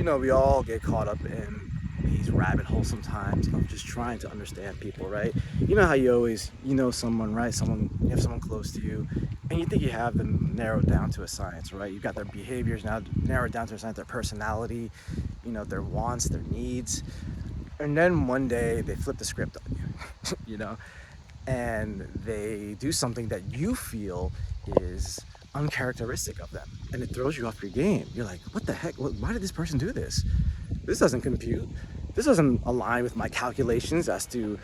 We all get caught up in these rabbit holes sometimes of just trying to understand people, right? You know how you always, someone, right? You have someone close to you, and you think you have them narrowed down to a science, right? You've got their behaviors now narrowed down to a science, their personality, their wants, their needs. And then one day they flip the script on you, and they do something that you feel is uncharacteristic of them, and it throws you off your game. You're like, what the heck? Why did this person do this? This doesn't compute. This doesn't align with my calculations as to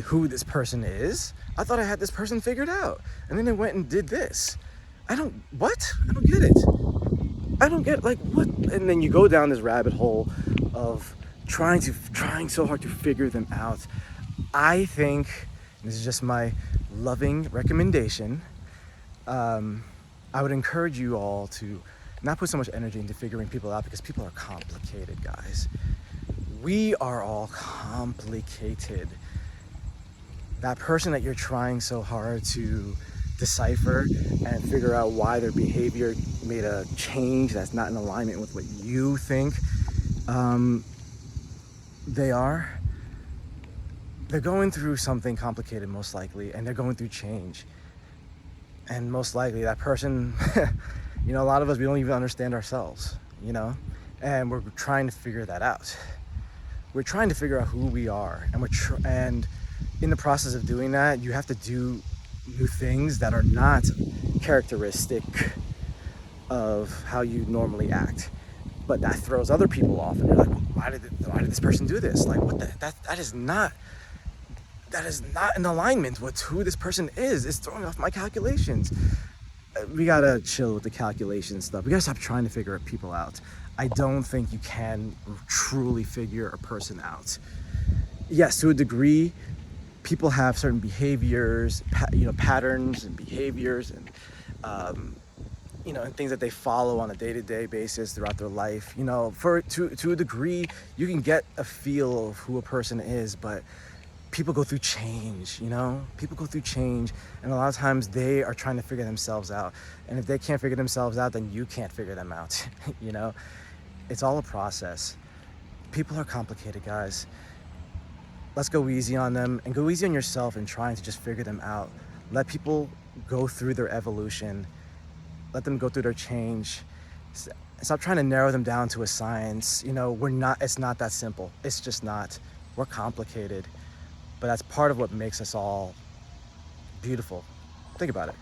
who this person is. I thought I had this person figured out, and then they went and did this. What? I don't get it. I don't get, like, what? And then you go down this rabbit hole of trying so hard to figure them out. I think, this is just my loving recommendation, I would encourage you all to not put so much energy into figuring people out, because people are complicated, guys. We are all complicated. That person that you're trying so hard to decipher and figure out why their behavior made a change that's not in alignment with what you think they're going through something complicated, most likely, and they're going through change. And most likely that person, a lot of us, we don't even understand ourselves, and we're trying to figure that out. We're trying to figure out who we are, and and in the process of doing that, you have to do new things that are not characteristic of how you normally act, but that throws other people off, and you're like, why did this person do this? Like, what that is not in alignment with who this person is. It's throwing off my calculations. We gotta chill with the calculation stuff. We gotta stop trying to figure people out. I don't think you can truly figure a person out. Yes, to a degree, people have certain behaviors, patterns and behaviors, and and things that they follow on a day-to-day basis throughout their life. To a degree, you can get a feel of who a person is, but people go through change, people go through change, and a lot of times they are trying to figure themselves out. And if they can't figure themselves out, then you can't figure them out. It's all a process. People are complicated, guys. Let's go easy on them, and go easy on yourself in trying to just figure them out. Let people go through their evolution. Let them go through their change. Stop trying to narrow them down to a science. It's not that simple. It's just not. We're complicated. But that's part of what makes us all beautiful. Think about it.